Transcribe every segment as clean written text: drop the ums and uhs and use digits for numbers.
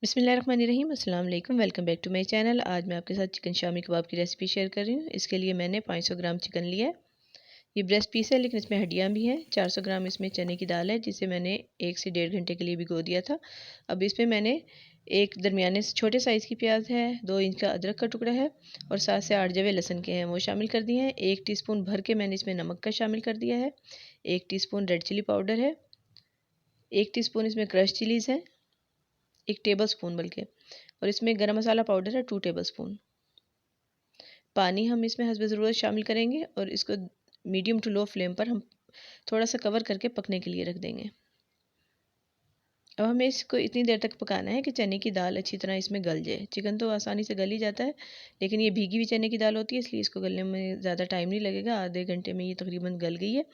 बिस्मिल्लाहिर्रहमानिर्रहीम अस्सलाम वालेकुम। Welcome back to my channel. आज मैं आपके साथ चिकन शामी कबाब की रेसिपी शेयर कर रही हूँ। इसके लिए मैंने 500 ग्राम चिकन लिया है। ये ब्रेस्ट पीस है लेकिन इसमें हड्डियाँ भी हैं। 400 ग्राम इसमें चने की दाल है जिसे मैंने 1 से 1.5 घंटे के लिए भिगो दिया था। अब इसमें मैंने एक दरमियाने से छोटे साइज़ की प्याज है, 2 इंच का अदरक का टुकड़ा है और 7 से 8 जवे लहसुन के हैं, वो शामिल कर दिए हैं। 1 टीस्पून भर के मैंने इसमें नमक का शामिल कर दिया है। 1 टीस्पून रेड चिली पाउडर है। 1 टीस्पून इसमें क्रश चिलीज़ है, 1 टेबल स्पून बल्कि, और इसमें गरम मसाला पाउडर है 2 टेबल स्पून। पानी हम इसमें हस्ब ज़रूरत शामिल करेंगे और इसको मीडियम टू लो फ्लेम पर हम थोड़ा सा कवर करके पकने के लिए रख देंगे। अब हमें इसको इतनी देर तक पकाना है कि चने की दाल अच्छी तरह इसमें गल जाए। चिकन तो आसानी से गल ही जाता है लेकिन ये भीगी हुई चने की दाल होती है इसलिए इसको गलने में ज़्यादा टाइम नहीं लगेगा। आधे घंटे में ये तकरीबन गल गई है।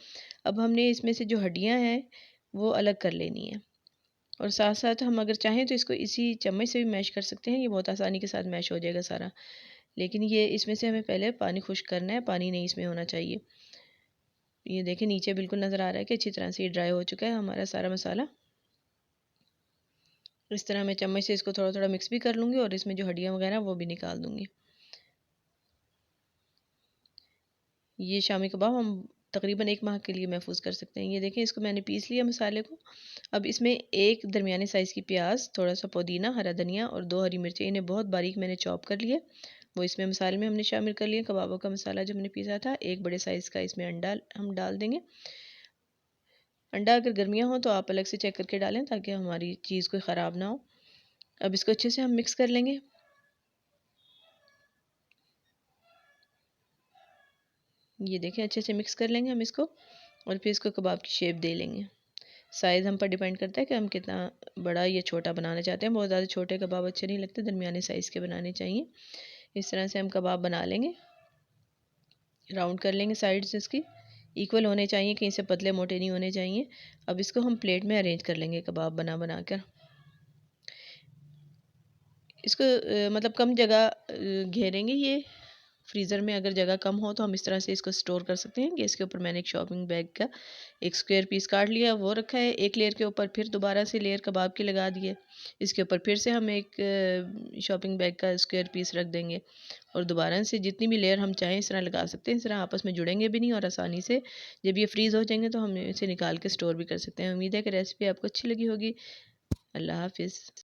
अब हमने इसमें से जो हड्डियाँ हैं वो अलग कर लेनी है और साथ साथ हम अगर चाहें तो इसको इसी चम्मच से भी मैश कर सकते हैं। ये बहुत आसानी के साथ मैश हो जाएगा सारा, लेकिन ये इसमें से हमें पहले पानी खुश्क करना है, पानी नहीं इसमें होना चाहिए। ये देखें नीचे बिल्कुल नज़र आ रहा है कि अच्छी तरह से ये ड्राई हो चुका है हमारा सारा मसाला। इस तरह मैं चम्मच से इसको थोड़ा थोड़ा मिक्स भी कर लूँगी और इसमें जो हड्डियाँ वगैरह वो भी निकाल दूँगी। ये शामी कबाब हम तकरीबन 1 माह के लिए महफूज कर सकते हैं। ये देखें इसको मैंने पीस लिया मसाले को। अब इसमें एक दरमियाने साइज़ की प्याज, थोड़ा सा पुदीना, हरा धनिया और 2 हरी मिर्चें, इन्हें बहुत बारीक मैंने चॉप कर लिया। वो इसमें मसाले में हमने शामिल कर लिया। कबाबों का मसाला जो हमने पीसा था, एक बड़े साइज़ का इसमें अंडा हम डाल देंगे। अंडा अगर गर्मियाँ हो तो आप अलग से चेक करके डालें ताकि हमारी चीज़ कोई ख़राब ना हो। अब इसको अच्छे से हम मिक्स कर लेंगे। ये देखें अच्छे से मिक्स कर लेंगे हम इसको और फिर इसको कबाब की शेप दे लेंगे। साइज़ हम पर डिपेंड करता है कि हम कितना बड़ा या छोटा बनाना चाहते हैं। बहुत ज़्यादा छोटे कबाब अच्छे नहीं लगते, दरमियाने साइज़ के बनाने चाहिए। इस तरह से हम कबाब बना लेंगे, राउंड कर लेंगे, साइड्स इसकी इक्वल होने चाहिए, कहीं से पतले मोटे नहीं होने चाहिए। अब इसको हम प्लेट में अरेंज कर लेंगे कबाब बना बना कर। इसको मतलब कम जगह घेरेंगे। ये फ्रीज़र में अगर जगह कम हो तो हम इस तरह से इसको स्टोर कर सकते हैं कि इसके ऊपर मैंने एक शॉपिंग बैग का एक स्क्वायर पीस काट लिया, वो रखा है। एक लेयर के ऊपर फिर दोबारा से लेयर कबाब की लगा दी है। इसके ऊपर फिर से हम एक शॉपिंग बैग का स्क्वायर पीस रख देंगे और दोबारा से जितनी भी लेयर हम चाहें इस तरह लगा सकते हैं। इस तरह आपस में जुड़ेंगे भी नहीं और आसानी से जब ये फ्रीज़ हो जाएंगे तो हम इसे निकाल के स्टोर भी कर सकते हैं। उम्मीद है कि रेसिपी आपको अच्छी लगी होगी। अल्लाह हाफिज़।